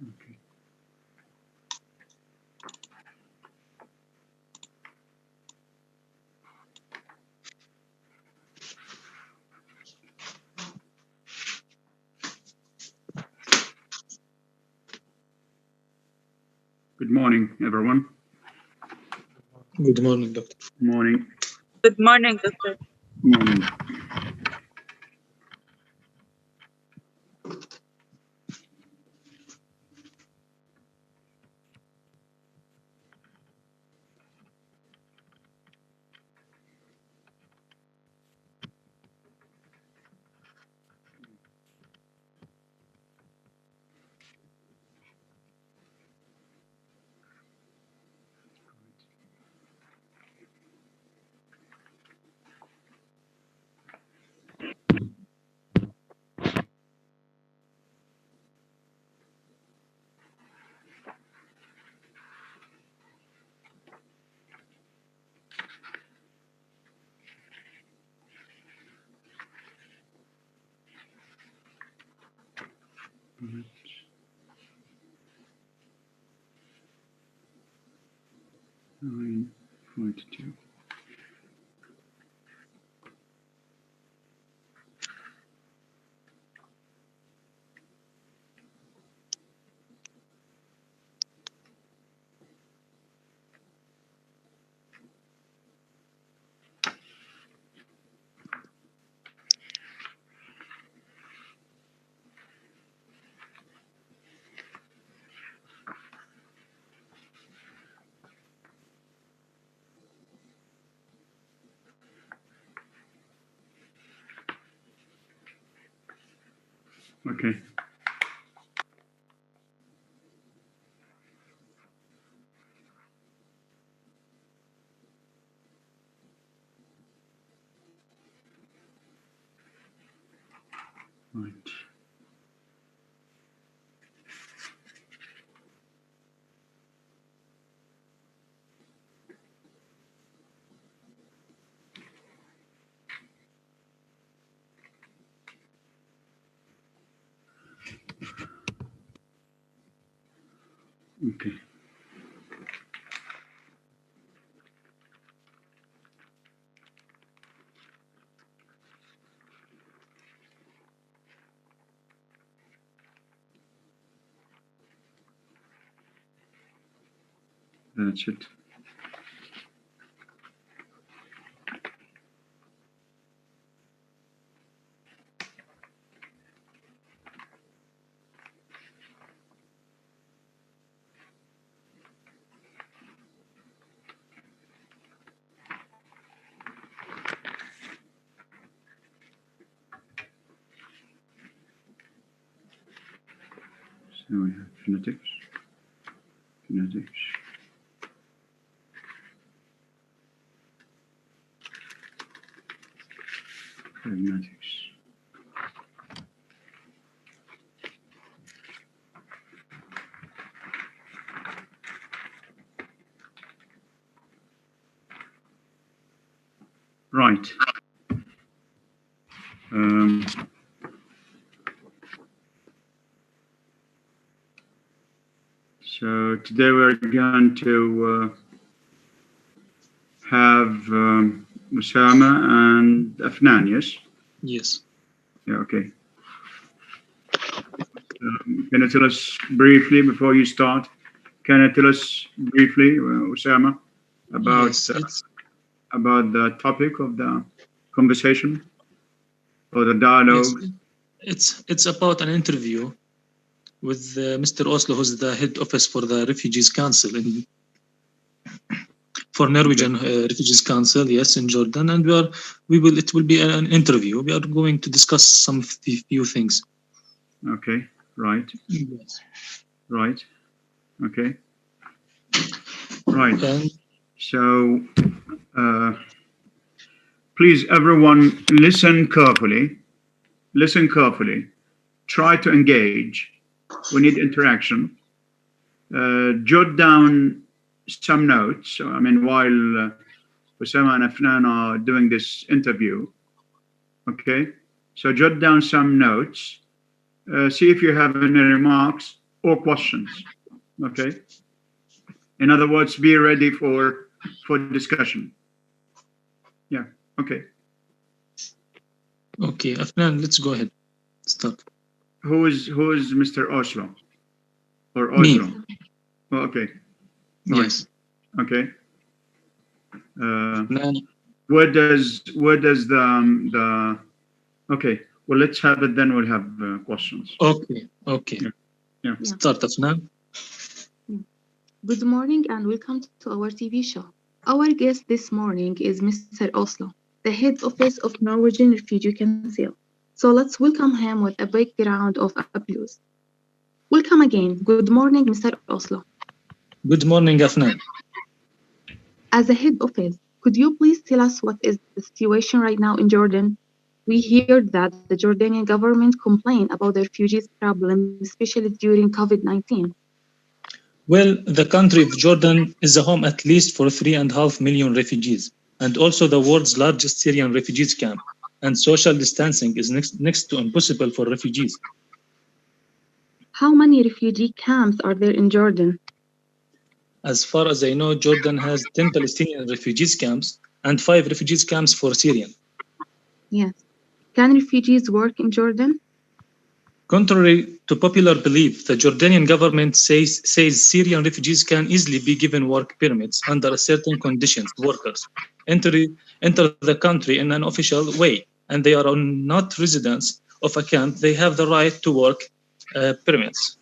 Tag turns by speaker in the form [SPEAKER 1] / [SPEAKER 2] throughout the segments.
[SPEAKER 1] Okay. Good morning, everyone.
[SPEAKER 2] Good morning, Doctor.
[SPEAKER 1] Morning.
[SPEAKER 3] Good morning, Doctor.
[SPEAKER 1] Morning. Right. 9:42. Okay. Right. Okay. That's it. So we have phonetics, pragmatics. Right. So today we're going to have Osama and Afnan, yes?
[SPEAKER 2] Yes.
[SPEAKER 1] Yeah, okay. Can you tell us briefly, before you start, can you tell us briefly, Osama, about
[SPEAKER 2] Yes,
[SPEAKER 1] about the topic of the conversation or the
[SPEAKER 2] yes,
[SPEAKER 1] dialogue?
[SPEAKER 2] it's about an interview with Mr. Oslo, who's the head office for the Refugees Council for Norwegian Refugees Council, yes, in Jordan, and it will be an interview. We are going to discuss some few things.
[SPEAKER 1] Okay, right,
[SPEAKER 2] Yes.
[SPEAKER 1] right, okay, right.
[SPEAKER 2] And
[SPEAKER 1] So, please, everyone, listen carefully. Listen carefully. Try to engage. We need interaction. Jot down some notes. So, I mean, while Osama and Afnan are doing this interview, okay? So jot down some notes. See if you have any remarks. or questions. Okay. In other words, be ready for discussion. Yeah. Okay.
[SPEAKER 2] Okay, Afnan, let's go ahead. Start.
[SPEAKER 1] Who is Mr. Oslo or
[SPEAKER 2] Me.
[SPEAKER 1] Oslo? Oh, okay. Right.
[SPEAKER 2] Yes.
[SPEAKER 1] Okay.
[SPEAKER 2] Afnan,
[SPEAKER 1] Where does the okay? Well, let's have it. Then we'll have questions.
[SPEAKER 2] okay. Okay.
[SPEAKER 1] Yeah. Yeah.
[SPEAKER 2] Start, Afnan.
[SPEAKER 4] Good morning and welcome to our TV show. Our guest this morning is Mr. Oslo, the head office of Norwegian Refugee Council. So let's welcome him with a big round of applause. Welcome again. Good morning, Mr. Oslo.
[SPEAKER 2] Good morning, Afnan.
[SPEAKER 4] As a head office, could you please tell us what is the situation right now in Jordan? We heard that the Jordanian government complained about the refugees problem, especially during COVID-19.
[SPEAKER 2] Well, the country of Jordan is a home at least for 3.5 million refugees, and also the world's largest Syrian refugees camp. And social distancing is next to impossible for refugees.
[SPEAKER 4] How many refugee camps are there in Jordan?
[SPEAKER 2] As far as I know, Jordan has 10 Palestinian refugees camps and 5 refugees camps for Syrian.
[SPEAKER 4] Yes. Can refugees work in Jordan?
[SPEAKER 2] Contrary to popular belief, the Jordanian government says Syrian refugees can easily be given work permits under certain conditions. Workers enter the country in an official way, and they are not residents of a camp. They have the right to work permits.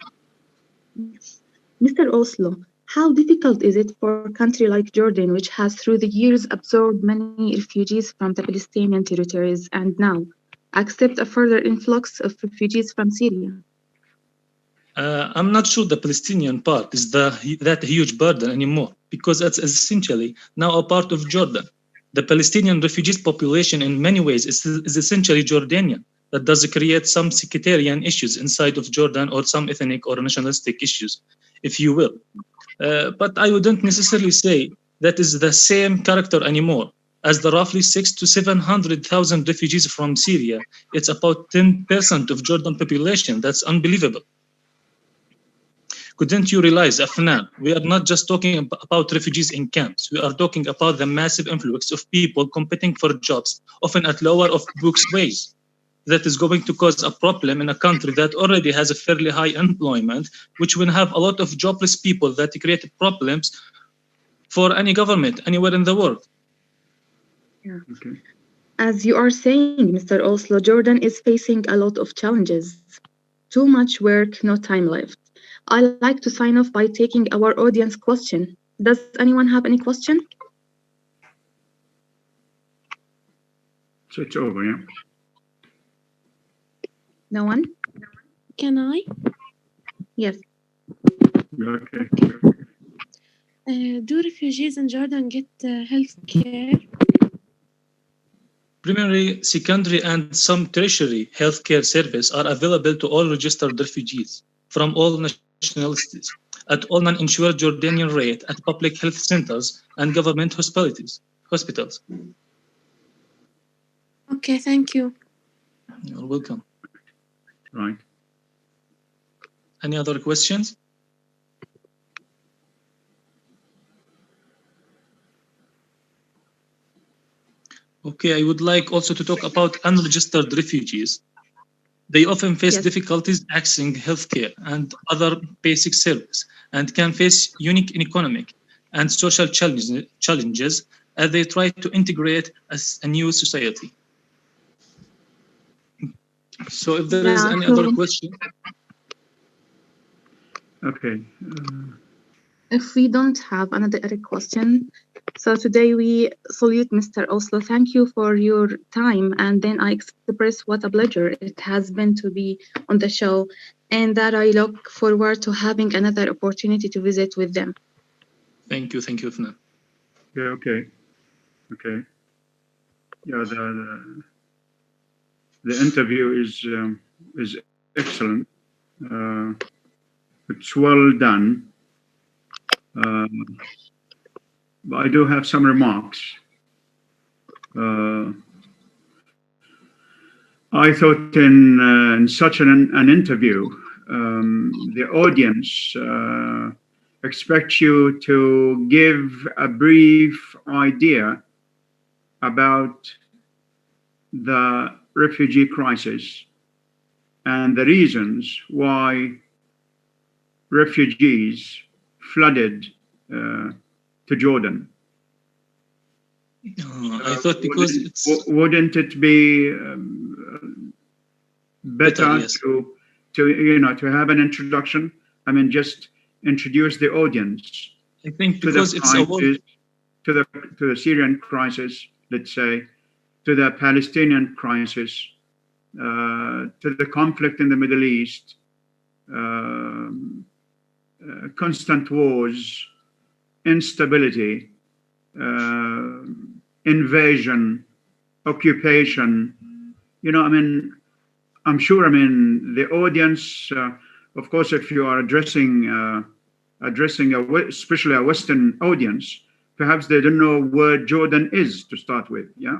[SPEAKER 4] Mr. Oslo, how difficult is it for a country like Jordan, which has through the years absorbed many refugees from the Palestinian territories and now accept a further influx of refugees from Syria?
[SPEAKER 2] I'm not sure the Palestinian part is that huge burden anymore, because it's essentially now a part of Jordan. The Palestinian refugees population in many ways is essentially Jordanian. That does create some sectarian issues inside of Jordan, or some ethnic or nationalistic issues, if you will. But I wouldn't necessarily say that is the same character anymore, as the roughly 600,000 to 700,000 refugees from Syria. It's about 10% of Jordan population. That's unbelievable. Couldn't you realize, Afnan, we are not just talking about refugees in camps. We are talking about the massive influx of people competing for jobs, often at lower of books wages. That is going to cause a problem in a country that already has a fairly high employment, which will have a lot of jobless people that create problems for any government anywhere in the world.
[SPEAKER 4] Yeah.
[SPEAKER 1] Okay.
[SPEAKER 4] As you are saying, Mr. Oslo, Jordan is facing a lot of challenges. Too much work, no time left. I like to sign off by taking our audience question. Does anyone have any question?
[SPEAKER 1] So it's over. Yeah.
[SPEAKER 4] No one?
[SPEAKER 5] Can I?
[SPEAKER 4] Yes.
[SPEAKER 1] Okay.
[SPEAKER 5] Do refugees in Jordan get health care?
[SPEAKER 2] Primary, secondary, and some tertiary healthcare services are available to all registered refugees from all nationalities at all non-insured Jordanian rate at public health centers and government hospitals.
[SPEAKER 5] Okay, thank you.
[SPEAKER 2] You're welcome.
[SPEAKER 1] Right.
[SPEAKER 2] Any other questions? Okay, I would like also to talk about unregistered refugees. They often face difficulties accessing healthcare and other basic services, and can face unique economic and social challenges as they try to integrate as a new society. So if there is any other question.
[SPEAKER 1] Okay.
[SPEAKER 4] If we don't have another question, so today we salute Mr. Oslo. Thank you for your time, and then I express what a pleasure it has been to be on the show, and that I look forward to having another opportunity to visit with them.
[SPEAKER 2] Thank you, Fna.
[SPEAKER 1] Yeah. Okay. Okay. Yeah. The interview is excellent. It's well done. But I do have some remarks. I thought in such an interview, the audience expect you to give a brief idea about the refugee crisis and the reasons why refugees flooded to Jordan.
[SPEAKER 2] I thought because it's
[SPEAKER 1] Wouldn't it be better
[SPEAKER 2] yes.
[SPEAKER 1] to have an introduction? I mean, just introduce the audience
[SPEAKER 2] I think
[SPEAKER 1] to
[SPEAKER 2] because
[SPEAKER 1] the
[SPEAKER 2] it's a
[SPEAKER 1] crisis, to the Syrian crisis, let's say, to the Palestinian crisis, to the conflict in the Middle East, constant wars, instability, invasion, occupation. I mean, I'm sure. I mean, the audience. Of course, if you are addressing especially a Western audience, perhaps they don't know where Jordan is to start with. Yeah.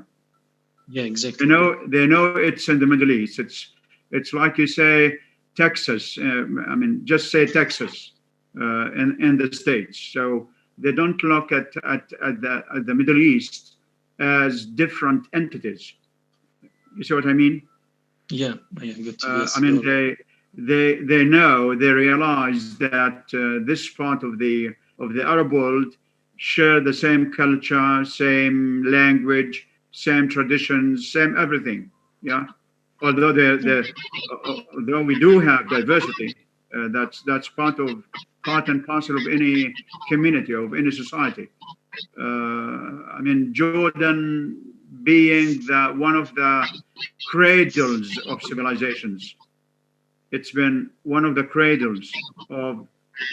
[SPEAKER 2] Yeah, exactly.
[SPEAKER 1] They know it's in the Middle East. It's like you say Texas. I mean, just say Texas in the States. So they don't look at the Middle East as different entities. You see what I mean?
[SPEAKER 2] Yeah, I got you. Yes,
[SPEAKER 1] I mean, they know, they realize that this part of the Arab world share the same culture, same language, same traditions, same everything. Yeah. Although although we do have diversity, that's part and parcel of any community, of any society. I mean, Jordan being one of the cradles of civilizations. It's been one of the cradles of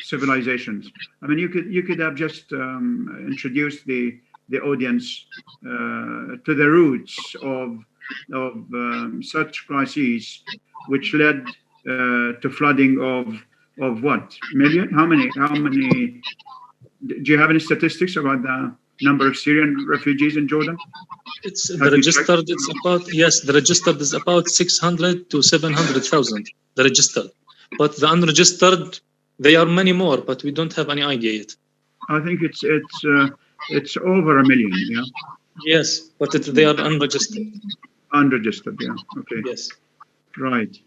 [SPEAKER 1] civilizations. I mean, you could have just introduced the audience to the roots of such crises, which led to flooding of what million? How many? Do you have any statistics about the number of Syrian refugees in Jordan?
[SPEAKER 2] It's the registered. It's about the registered is about 600 to 700,000. The registered, but the unregistered, they are many more, but we don't have any idea yet.
[SPEAKER 1] I think it's over 1 million. Yeah.
[SPEAKER 2] Yes, but they are unregistered.
[SPEAKER 1] Unregistered. Yeah. Okay.
[SPEAKER 2] Yes.
[SPEAKER 1] Right.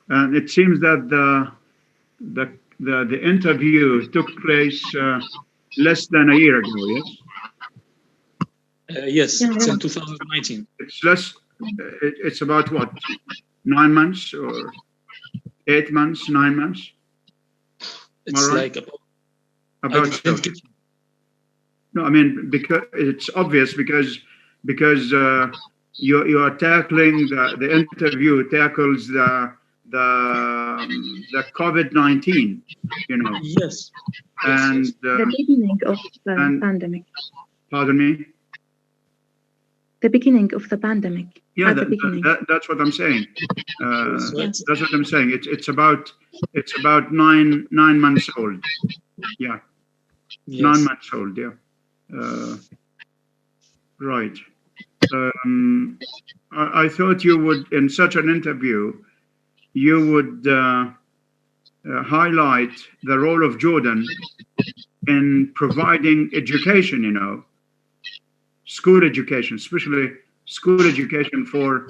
[SPEAKER 1] And it seems that the interview took place less than a year ago. Yes.
[SPEAKER 2] Yes, it's in 2019.
[SPEAKER 1] It's less. It's about what, 9 months or 8 months, 9 months.
[SPEAKER 2] It's
[SPEAKER 1] right?
[SPEAKER 2] like
[SPEAKER 1] about so. No, I mean, because it's obvious because you are tackling the interview tackles the COVID-19,
[SPEAKER 2] Yes.
[SPEAKER 1] And
[SPEAKER 4] the beginning of the pandemic.
[SPEAKER 1] Pardon me.
[SPEAKER 4] The beginning of the pandemic.
[SPEAKER 1] Yeah,
[SPEAKER 4] that's
[SPEAKER 1] what I'm saying. That's what I'm saying. It's about 9 months old. Yeah.
[SPEAKER 2] Yes.
[SPEAKER 1] 9 months old. Yeah. Right. I thought you would, in such an interview, you would highlight the role of Jordan in providing education, school education, especially school education for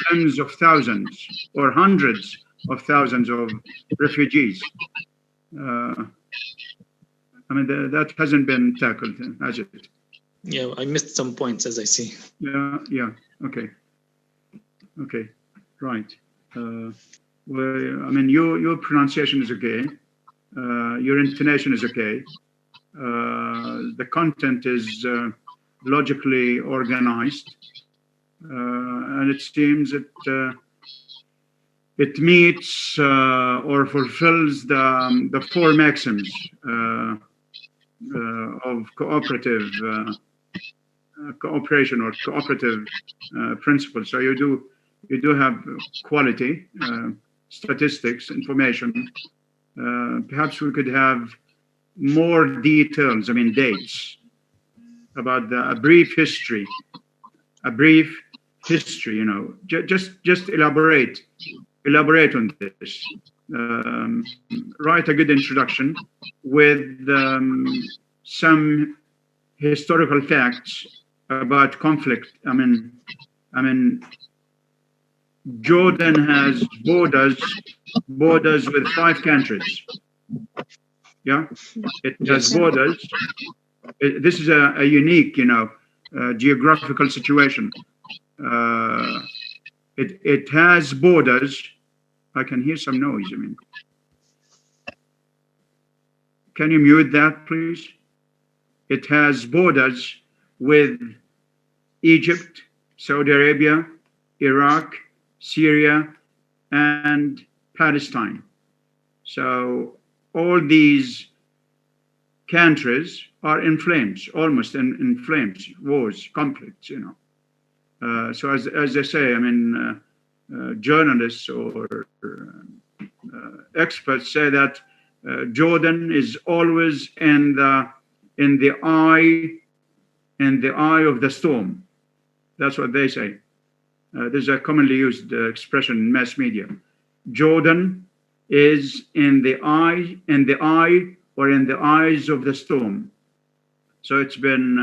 [SPEAKER 1] tens of thousands or hundreds of thousands of refugees. I mean, that hasn't been tackled, has it?
[SPEAKER 2] Yeah, I missed some points, as I see.
[SPEAKER 1] Yeah. Okay. Right. Well, I mean, your pronunciation is okay. Your intonation is okay. The content is logically organized, and it seems it meets or fulfills the 4 maxims of cooperation or cooperative principles. So you do have quality statistics, information. Perhaps we could have more details. I mean, dates about a brief history. Just elaborate elaborate on this. Write a good introduction with some historical facts about conflict. I mean, Jordan has borders with 5 countries. Yeah, it has
[SPEAKER 2] Yes.
[SPEAKER 1] borders. This is a unique, geographical situation. It has borders. I can hear some noise. I mean, can you mute that, please? It has borders with Egypt, Saudi Arabia, Iraq, Syria, and Palestine. So all these countries are in flames, almost in flames, wars, conflicts, So as I say, I mean, journalists or experts say that Jordan is always in the eye of the storm. That's what they say. This is a commonly used expression in mass media. Jordan is in the eye or in the eyes of the storm. So it's been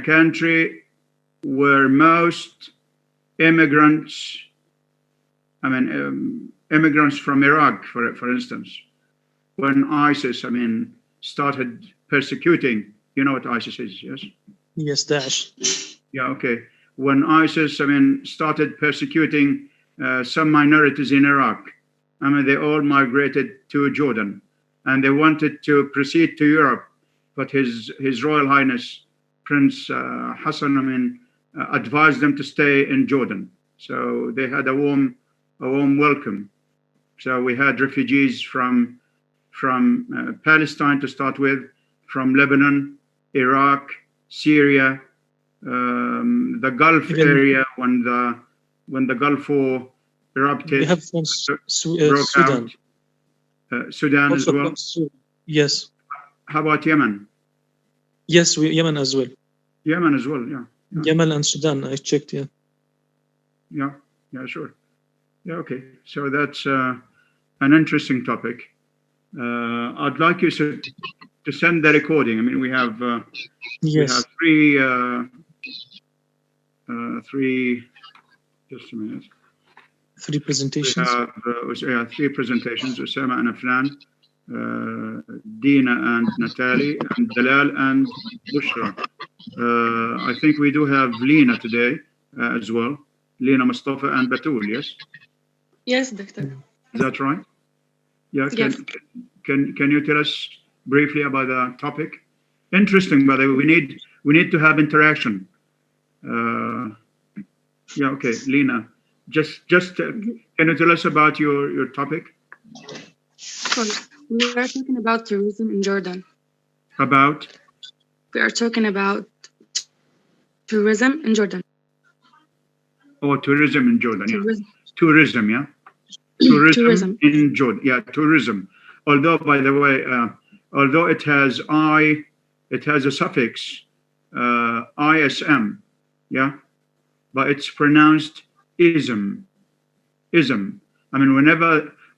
[SPEAKER 1] a country where most immigrants, immigrants from Iraq, for instance, when ISIS, started persecuting, you know what ISIS is, yes?
[SPEAKER 2] Yes, Daesh.
[SPEAKER 1] Yeah, okay. When ISIS, started persecuting some minorities in Iraq, they all migrated to Jordan, and they wanted to proceed to Europe, but His Royal Highness Prince Hassan, advised them to stay in Jordan. So they had a warm welcome. So we had refugees from Palestine to start with, from Lebanon, Iraq, Syria, the Gulf area when the Gulf War erupted.
[SPEAKER 2] We have from
[SPEAKER 1] broke
[SPEAKER 2] Sudan.
[SPEAKER 1] out. Sudan as
[SPEAKER 2] Also
[SPEAKER 1] well.
[SPEAKER 2] from Yes.
[SPEAKER 1] How about Yemen?
[SPEAKER 2] Yes, Yemen as well.
[SPEAKER 1] Yemen as well, yeah.
[SPEAKER 2] Yemen and Sudan, I checked, yeah.
[SPEAKER 1] Yeah, sure. Yeah, okay. So that's an interesting topic. I'd like you to send the recording. We have
[SPEAKER 2] Yes.
[SPEAKER 1] we have three. Just a minute.
[SPEAKER 2] 3 presentations.
[SPEAKER 1] We have 3 presentations: Osama and Afnan, Dina and Natalie, and Dalal and Bushra. I think we do have Lena today as well. Lena, Mustafa, and Batul. Yes.
[SPEAKER 3] Yes, Doctor.
[SPEAKER 1] Is that right? Yeah.
[SPEAKER 3] Yes.
[SPEAKER 1] Can you tell us briefly about the topic? Interesting, by the way. We need to have interaction. Yeah. Okay, Lena. Just can you tell us about your topic?
[SPEAKER 3] Sorry. We are talking about tourism in Jordan.
[SPEAKER 1] About?
[SPEAKER 3] We are talking about tourism in Jordan.
[SPEAKER 1] Oh, tourism in Jordan. Yeah.
[SPEAKER 3] Tourism.
[SPEAKER 1] Tourism. Yeah.
[SPEAKER 3] Tourism.
[SPEAKER 1] In Jordan. Yeah, tourism. Although, by the way, although it has a suffix ism. Yeah, but it's pronounced ism.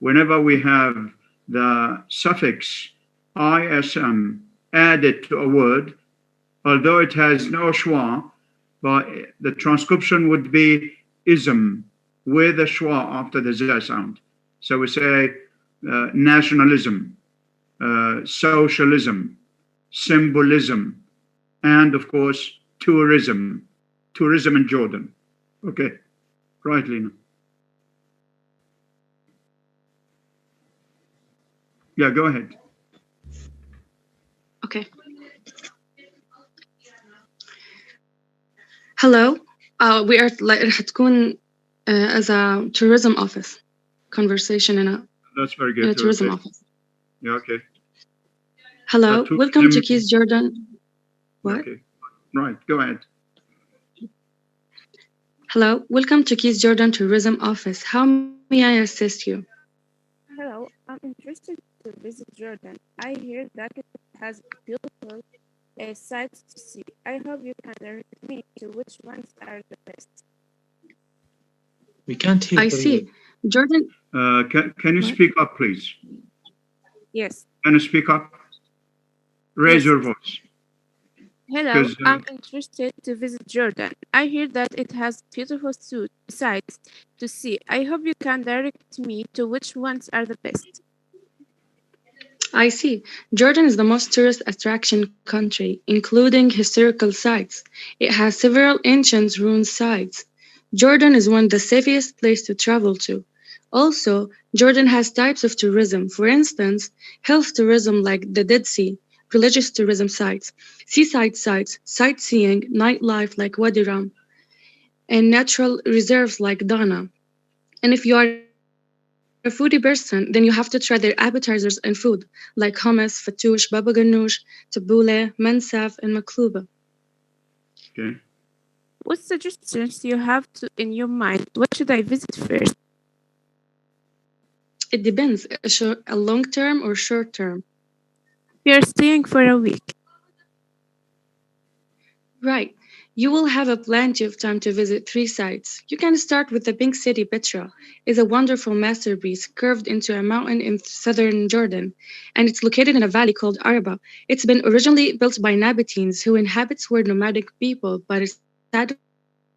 [SPEAKER 1] Whenever we have the suffix ism added to a word, although it has no schwa, but the transcription would be ism with a schwa after the z sound. So we say nationalism, socialism, symbolism, and of course tourism in Jordan. Okay, right, Lena. Yeah, go ahead.
[SPEAKER 3] Okay. Hello. We are هتكون as a tourism office conversation in
[SPEAKER 1] That's very good.
[SPEAKER 3] a tourism
[SPEAKER 1] Okay.
[SPEAKER 3] office.
[SPEAKER 1] Yeah, okay.
[SPEAKER 3] Hello.
[SPEAKER 1] tourism-
[SPEAKER 3] Welcome to Keys Jordan. What?
[SPEAKER 1] Okay, right. Go ahead.
[SPEAKER 3] Hello. Welcome to Keys Jordan Tourism Office. How may I assist you?
[SPEAKER 5] Hello, I'm interested to visit Jordan. I hear that it has beautiful sights to see. I hope you can direct me to which ones are the best.
[SPEAKER 2] We can't hear
[SPEAKER 3] I
[SPEAKER 2] very
[SPEAKER 3] see.
[SPEAKER 2] well.
[SPEAKER 3] Jordan,
[SPEAKER 1] Can you
[SPEAKER 3] What?
[SPEAKER 1] speak up, please?
[SPEAKER 5] Yes.
[SPEAKER 1] Can you speak up? Raise
[SPEAKER 5] Yes.
[SPEAKER 1] your voice.
[SPEAKER 5] Hello,
[SPEAKER 1] 'Cause,
[SPEAKER 5] I'm interested to visit Jordan. I hear that it has beautiful sights to see. I hope you can direct me to which ones are the best.
[SPEAKER 3] I see. Jordan is the most tourist attraction country, including historical sites. It has several ancient ruined sites. Jordan is one of the safest places to travel to. Also, Jordan has types of tourism. For instance, health tourism like the Dead Sea, religious tourism sites, seaside sites, sightseeing, nightlife like Wadi Rum, and natural reserves like Dana. And if you are a foodie person, then you have to try their appetizers and food, like hummus, fattoush, baba ganoush, tabbouleh, mansaf, and maklouba.
[SPEAKER 1] okay.
[SPEAKER 5] What suggestions you have in your mind? What should I visit first?
[SPEAKER 3] It depends, a long term or short term.
[SPEAKER 5] We are staying for a week.
[SPEAKER 3] Right. You will have a plenty of time to visit three sites. You can start with the Pink City Petra. It's a wonderful masterpiece carved into a mountain in southern Jordan, and it's located in a valley called Araba. It's been originally built by Nabateans, who inhabits were nomadic people, but it settled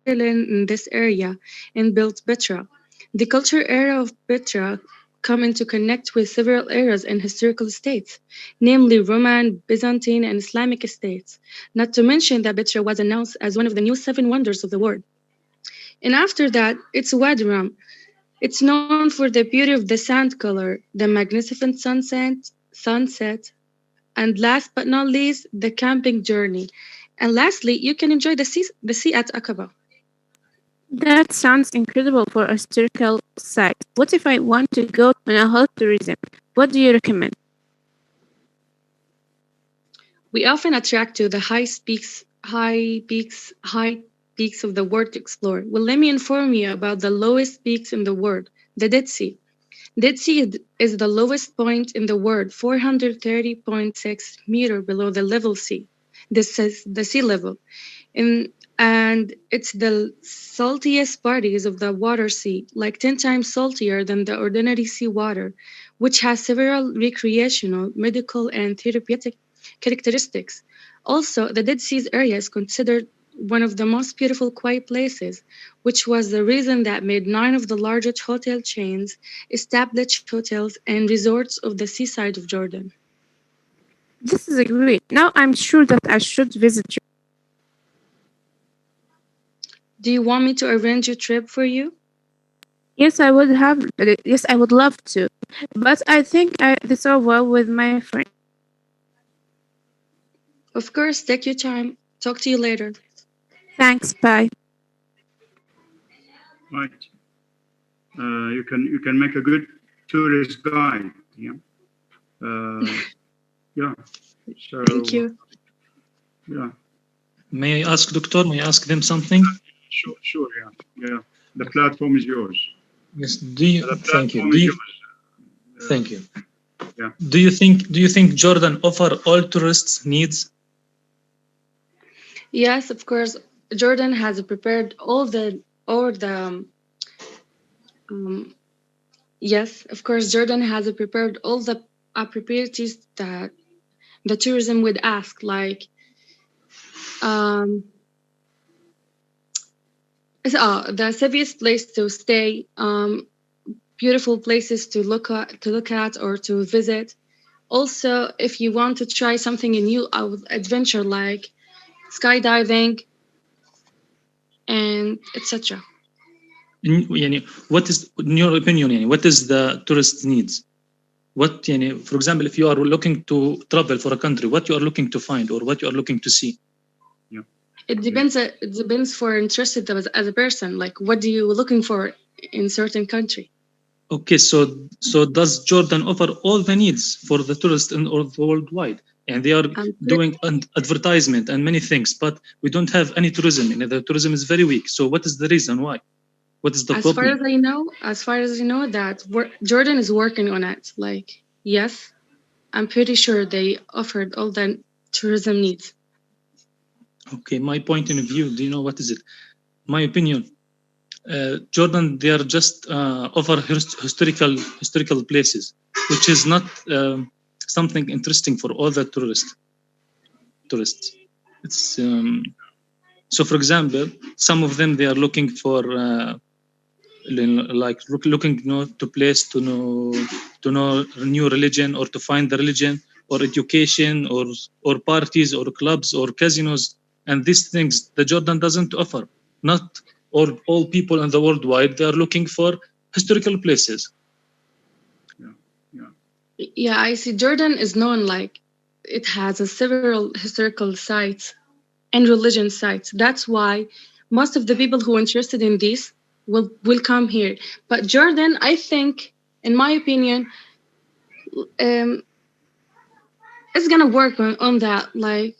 [SPEAKER 3] in this area and built Petra. The culture era of Petra come into connect with several eras and historical states, namely Roman, Byzantine, and Islamic estates. Not to mention that Petra was announced as one of the new seven wonders of the world. And after that, it's Wadi Rum. It's known for the beauty of the sand color, the magnificent sunset, and last but not least, the camping journey. And lastly, you can enjoy the sea at Aqaba.
[SPEAKER 5] That sounds incredible for a historical site. What if I want to go on a hot tourism? What do you recommend?
[SPEAKER 3] We often attract to the high peaks of the world to explore. Well, let me inform you about the lowest peaks in the world, the Dead Sea. Dead Sea is the lowest point in the world, 430.6 meter below the level sea. This is the sea level. In, and it's the saltiest bodies of the water sea, like 10 times saltier than the ordinary seawater, which has several recreational, medical, and therapeutic characteristics. Also, the Dead Sea's area is considered one of the most beautiful quiet places, which was the reason that made nine of the largest hotel chains establish hotels and resorts of the seaside of Jordan.
[SPEAKER 5] This is great. Now I'm sure that I should visit.
[SPEAKER 3] Do you want me to arrange a trip for you?
[SPEAKER 5] Yes, I would have. Yes, I would love to. But I think this over with my friend.
[SPEAKER 3] Of course, take your time. Talk to you later.
[SPEAKER 5] Thanks. Bye.
[SPEAKER 1] Right. You can make a good tourist guide. Yeah. Yeah. So
[SPEAKER 3] Thank you.
[SPEAKER 1] yeah.
[SPEAKER 2] May I ask, Doctor, may I ask them something?
[SPEAKER 1] Sure. Yeah. The platform is yours.
[SPEAKER 2] Yes.
[SPEAKER 1] The
[SPEAKER 2] Thank you.
[SPEAKER 1] platform is yours.
[SPEAKER 2] Thank you.
[SPEAKER 1] Yeah.
[SPEAKER 2] Do you think Jordan offer all tourists needs?
[SPEAKER 3] Yes, of course. Jordan has prepared um, yes, of course. Jordan has prepared all the opportunities that the tourism would ask, like um, the safest place to stay, beautiful places to look at or to visit. Also, if you want to try something new, adventure like skydiving and etc.
[SPEAKER 2] يعني, what is, in your opinion, يعني, what is the tourist needs? What, يعني, for example, if you are looking to travel for a country, what you are looking to find or what you are looking to see?
[SPEAKER 3] It depends. It depends for interested as a person. Like, what do you looking for in certain country?
[SPEAKER 2] Okay, so does Jordan offer all the needs for the tourists in all worldwide? And they are doing advertisement and many things, but we don't have any tourism. And the tourism is very weak. So what is the reason why? What is the
[SPEAKER 3] As
[SPEAKER 2] problem?
[SPEAKER 3] far as I know, that Jordan is working on it. Like, yes, I'm pretty sure they offered all the tourism needs.
[SPEAKER 2] Okay, my point of view, do you know what is it? My opinion, Jordan, they are just over historical places, which is not something interesting for all the tourists. It's so, for example, some of them, they are looking for looking to place to know a new religion, or to find the religion, or education, or parties, or clubs, or casinos, and these things the Jordan doesn't offer. Not all people in the world wide, they are looking for historical places.
[SPEAKER 3] Yeah, I see. Jordan is known like it has several historical sites and religion sites. That's why most of the people who are interested in this will come here. But Jordan, I think, in my opinion, it's gonna work on that, like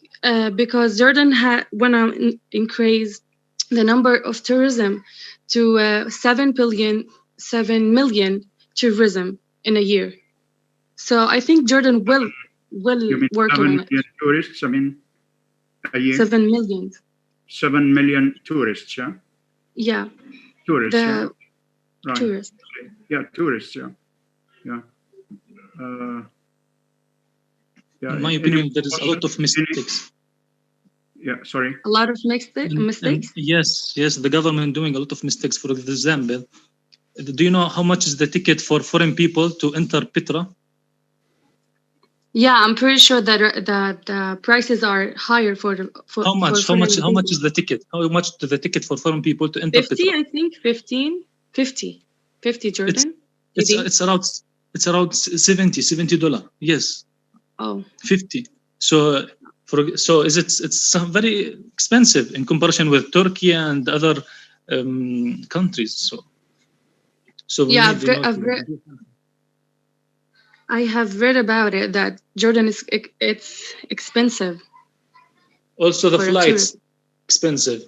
[SPEAKER 3] because Jordan had when I increased the number of tourism to 7 million tourism in a year. So I think Jordan will
[SPEAKER 1] You mean
[SPEAKER 3] work
[SPEAKER 1] 7
[SPEAKER 3] on it.
[SPEAKER 1] million tourists? I mean, a year?
[SPEAKER 3] 7 million.
[SPEAKER 1] 7 million tourists, yeah?
[SPEAKER 3] Yeah,
[SPEAKER 1] Tourists,
[SPEAKER 3] the
[SPEAKER 1] yeah? Right.
[SPEAKER 3] tourists.
[SPEAKER 1] Yeah, tourists, yeah. Yeah. Yeah.
[SPEAKER 2] In my
[SPEAKER 1] Any
[SPEAKER 2] opinion, there is a
[SPEAKER 1] questions?
[SPEAKER 2] lot of mistakes.
[SPEAKER 1] Yeah, sorry.
[SPEAKER 3] A lot of mistakes.
[SPEAKER 2] And yes, the government doing a lot of mistakes. For example, do you know how much is the ticket for foreign people to enter Petra?
[SPEAKER 3] Yeah, I'm pretty sure that the prices are higher for
[SPEAKER 2] how much?
[SPEAKER 3] for
[SPEAKER 2] How much is the ticket? How much is the ticket for foreign people to enter
[SPEAKER 3] 50,
[SPEAKER 2] Petra?
[SPEAKER 3] I think 50 Jordan.
[SPEAKER 2] It's around $70. Yes.
[SPEAKER 3] Oh.
[SPEAKER 2] 50. So it's very expensive in comparison with Turkey and other countries. So we
[SPEAKER 3] Yeah,
[SPEAKER 2] need,
[SPEAKER 3] I have read about it that Jordan it's expensive.
[SPEAKER 2] Also the flights expensive.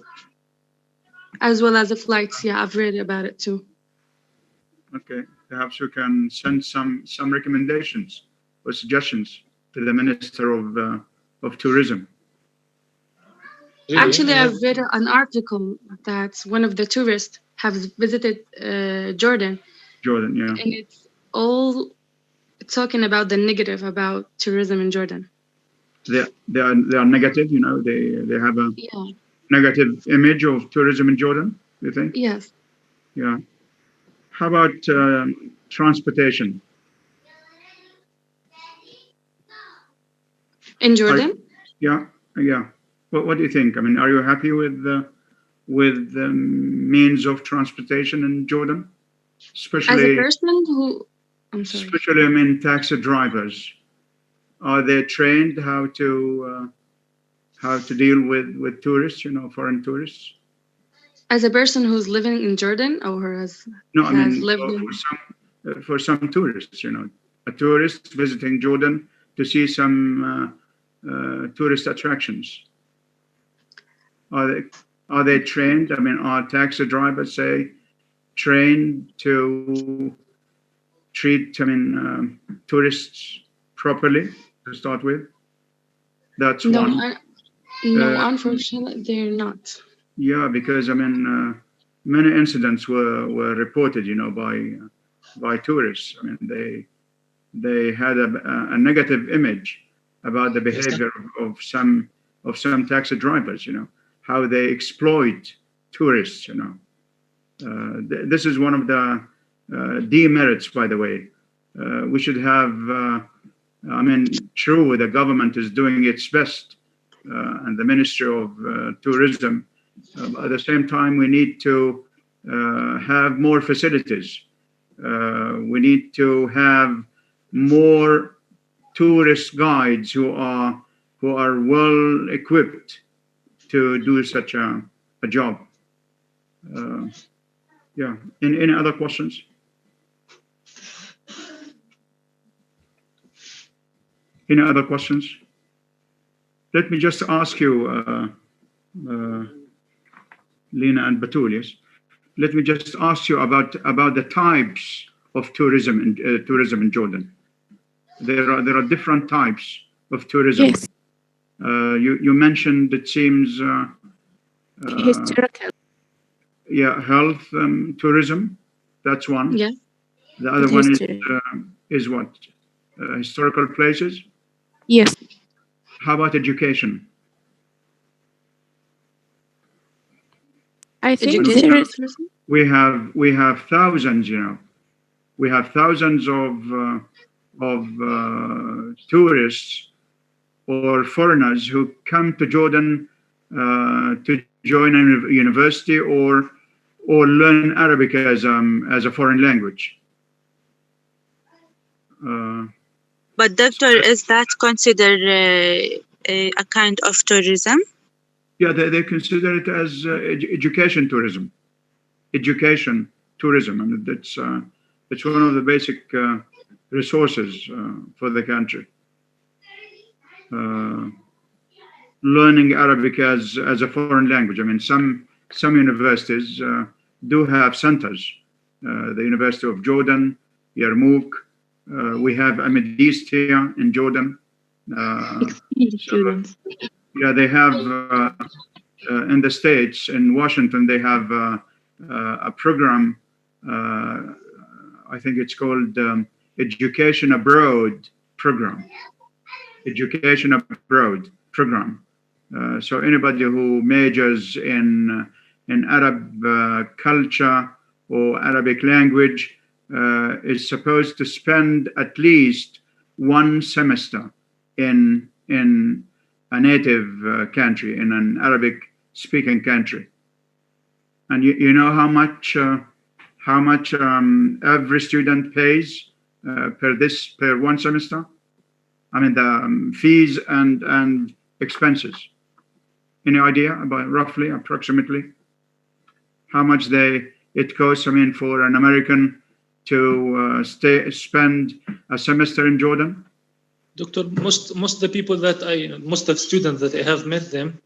[SPEAKER 3] As well as the flights. Yeah, I've read about it too.
[SPEAKER 1] Okay, perhaps we can send some recommendations or suggestions to the Minister of Tourism.
[SPEAKER 2] Really?
[SPEAKER 3] Actually, I've read an article that one of the tourists has visited Jordan.
[SPEAKER 1] Jordan, yeah.
[SPEAKER 3] And it's all talking about the negative about tourism in Jordan.
[SPEAKER 1] They are negative, you know. They have a negative image of tourism in Jordan. You think?
[SPEAKER 3] Yes.
[SPEAKER 1] Yeah. How about transportation?
[SPEAKER 3] In Jordan?
[SPEAKER 1] Yeah. What do you think? I mean, are you happy with the means of transportation in Jordan? Especially
[SPEAKER 3] as a person who, I'm sorry.
[SPEAKER 1] Especially, I mean, taxi drivers. Are they trained how to deal with tourists? You know, foreign tourists.
[SPEAKER 3] As a person who's living in Jordan or has lived in...
[SPEAKER 1] for some tourists, you know, a tourist visiting Jordan to see some tourist attractions. Are they trained? I mean, are taxi drivers, say, trained to treat, tourists properly to start with? That's one.
[SPEAKER 3] No, unfortunately, they're not.
[SPEAKER 1] Yeah, because many incidents were reported, you know, by tourists. I mean, they had a negative image about the behavior of some taxi drivers. You know, how they exploit tourists. You know, this is one of the demerits, by the way. We should have. True, the government is doing its best, and the Ministry of Tourism. At the same time, we need to have more facilities. We need to have more tourist guides who are well equipped to do such a job. Yeah. Any other questions? Any other questions? Let me just ask you, Lena and Batulius. Let me just ask you about the types of tourism in Jordan. There are different types of tourism.
[SPEAKER 5] Yes.
[SPEAKER 1] You mentioned, it seems
[SPEAKER 5] Historical.
[SPEAKER 1] yeah, health tourism. That's one.
[SPEAKER 3] Yeah.
[SPEAKER 1] The other one
[SPEAKER 5] History.
[SPEAKER 1] is what? Historical places.
[SPEAKER 5] Yes.
[SPEAKER 1] How about education?
[SPEAKER 5] I think
[SPEAKER 1] And
[SPEAKER 5] there
[SPEAKER 3] Educational
[SPEAKER 5] is.
[SPEAKER 3] tourism.
[SPEAKER 1] we have thousands, we have thousands of tourists or foreigners who come to Jordan to join a university or learn Arabic as a foreign language.
[SPEAKER 6] But doctor, is that considered a kind of tourism?
[SPEAKER 1] Yeah, they consider it as education tourism. Education tourism, and it's one of the basic resources for the country. Uh, Learning Arabic as a foreign language. I mean, some universities do have centers. The University of Jordan, Yarmouk. We have Ahmadiyya here in Jordan.
[SPEAKER 4] Exchange
[SPEAKER 1] So
[SPEAKER 4] students.
[SPEAKER 1] yeah, they have in the States, in Washington, they have a program. I think it's called Education Abroad program. Education Abroad program. So anybody who majors in Arab culture or Arabic language is supposed to spend at least one semester in a native country, in an Arabic speaking country. And you know how much every student pays per one semester? I mean the fees and expenses. Any idea about roughly, approximately, how much it costs? I mean, for an American to spend a semester in Jordan?
[SPEAKER 2] Doctor, most of the people most of students that I have met them,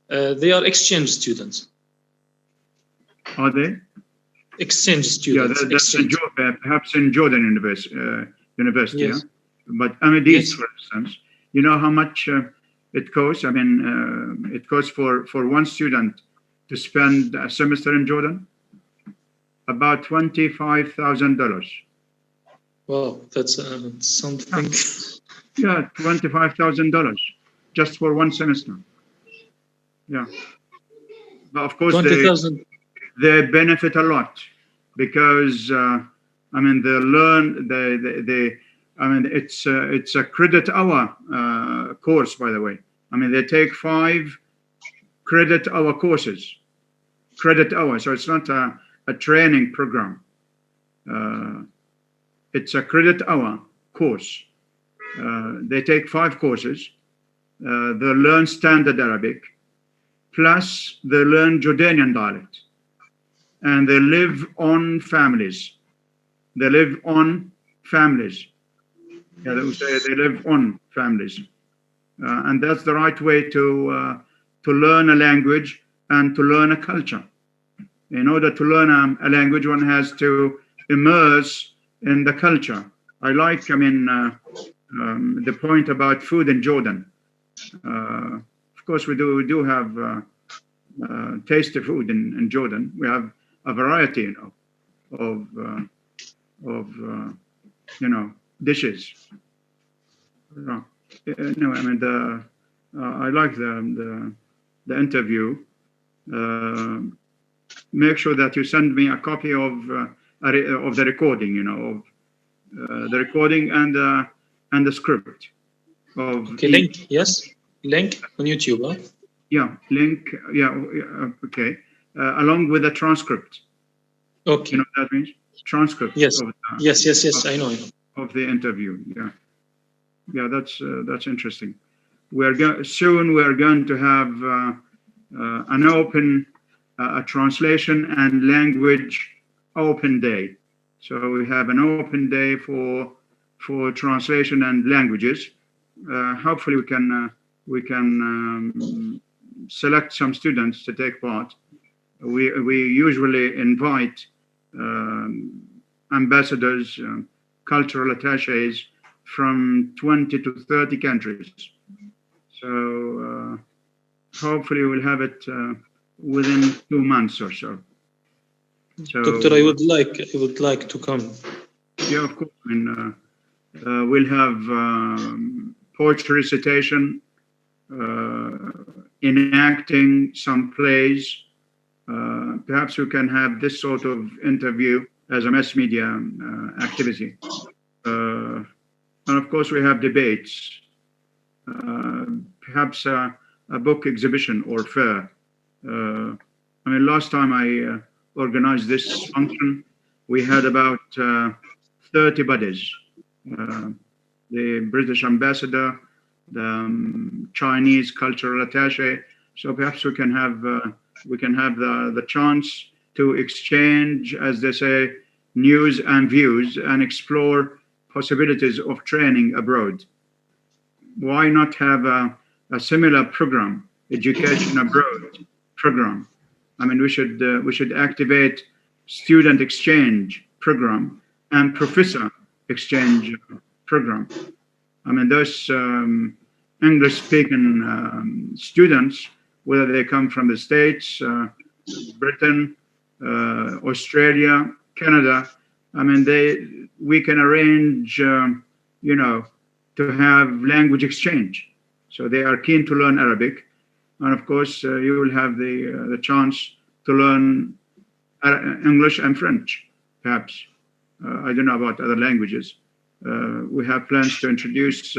[SPEAKER 2] they are exchange students.
[SPEAKER 1] Are they?
[SPEAKER 2] Exchange students.
[SPEAKER 1] Yeah, that's
[SPEAKER 2] exchange.
[SPEAKER 1] perhaps in Jordan University.
[SPEAKER 2] Yes.
[SPEAKER 1] Yeah? But Ahmadis,
[SPEAKER 2] Yes.
[SPEAKER 1] for instance, you know how much it costs? I mean, it costs for one student to spend a semester in Jordan about $25,000.
[SPEAKER 2] Wow, that's something.
[SPEAKER 1] Yeah, $25,000 just for one semester. Yeah, but of course
[SPEAKER 2] 20,000.
[SPEAKER 1] they benefit a lot because I mean they learn they I mean it's a credit hour course, by the way. I mean they take 5 credit hour courses, credit hour. So it's not a training program. It's a credit hour course. They take 5 courses. They learn standard Arabic, plus they learn Jordanian dialect, and they live on families. They live on families. Yeah, they live on families, and that's the right way to learn a language and to learn a culture. In order to learn a language, one has to immerse in the culture. I like, I mean, the point about food in Jordan. Of course, we do have tasty food in Jordan. We have a variety, of dishes. No, I mean I like the interview. Make sure that you send me a copy of the recording, of the recording and the script of
[SPEAKER 2] Okay, link. Yes, link on YouTube. Huh?
[SPEAKER 1] Yeah, link. Yeah, okay. Along with the transcript.
[SPEAKER 2] Okay.
[SPEAKER 1] You know what that means? Transcript.
[SPEAKER 2] Yes.
[SPEAKER 1] Of
[SPEAKER 2] Yes. I know.
[SPEAKER 1] Of the interview. Yeah. That's interesting. Soon we are going to have an open a translation and language open day. So we have an open day for translation and languages. Hopefully we can select some students to take part. We usually invite ambassadors, cultural attaches from 20 to 30 countries. So hopefully we'll have it within 2 months or so. So,
[SPEAKER 2] Doctor, I would like to come.
[SPEAKER 1] yeah, of course. I mean, we'll have poetry recitation, enacting some plays. Perhaps we can have this sort of interview as a mass media activity. And of course, we have debates, perhaps a book exhibition or fair. I mean, last time I organized this function, we had about 30 buddies. The British ambassador, the Chinese cultural attaché. So perhaps we can have the chance to exchange, as they say, news and views and explore possibilities of training abroad. Why not have a similar program, education abroad program? I mean, we should activate student exchange program and professor exchange program. I mean, those English-speaking students, whether they come from the States, Britain, Australia, Canada, I mean, we can arrange, you know, to have language exchange. So they are keen to learn Arabic, and of course, you will have the chance to learn English and French, perhaps. I don't know about other languages. We have plans to introduce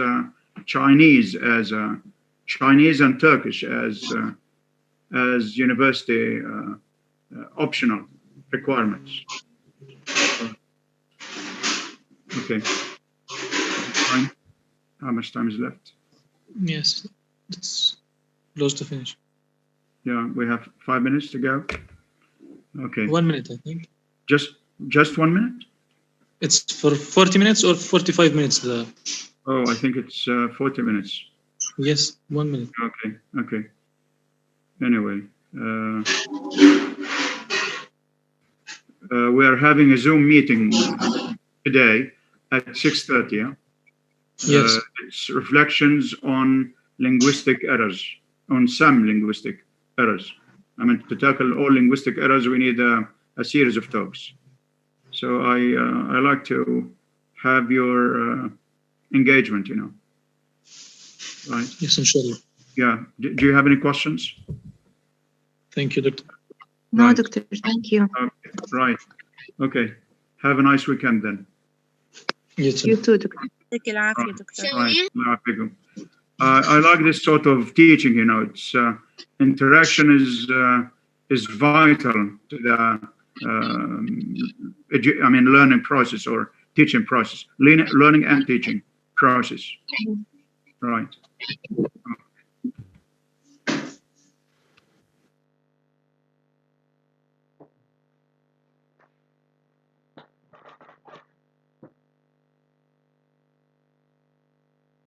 [SPEAKER 1] Chinese and Turkish as university optional requirements. Okay. Fine. How much time is left?
[SPEAKER 2] Yes, it's close to finish.
[SPEAKER 1] Yeah, we have 5 minutes to go. Okay.
[SPEAKER 2] 1 minute, I think.
[SPEAKER 1] Just 1 minute?
[SPEAKER 2] It's for 40 minutes or 45 minutes.
[SPEAKER 1] Oh, I think it's 40 minutes.
[SPEAKER 2] Yes, 1 minute.
[SPEAKER 1] Okay. Anyway, we are having a Zoom meeting today at 6:30. Yeah?
[SPEAKER 2] Yes.
[SPEAKER 1] It's reflections on linguistic errors, on some linguistic errors. I mean, to tackle all linguistic errors, we need a series of talks. So I like to have your engagement, you know. Right.
[SPEAKER 2] Yes, inshallah.
[SPEAKER 1] Yeah. Do you have any questions?
[SPEAKER 2] Thank you, Doctor.
[SPEAKER 4] No,
[SPEAKER 1] Right.
[SPEAKER 4] Doctor, thank you.
[SPEAKER 1] Okay. Right. Okay. Have a nice weekend then.
[SPEAKER 2] You too.
[SPEAKER 4] You too, Doctor.
[SPEAKER 6] يعطيك العافية دكتور.
[SPEAKER 1] Right. الله يعافيكم. I like this sort of teaching. You know, it's interaction is vital to the learning process or teaching process, learning and teaching process. Right.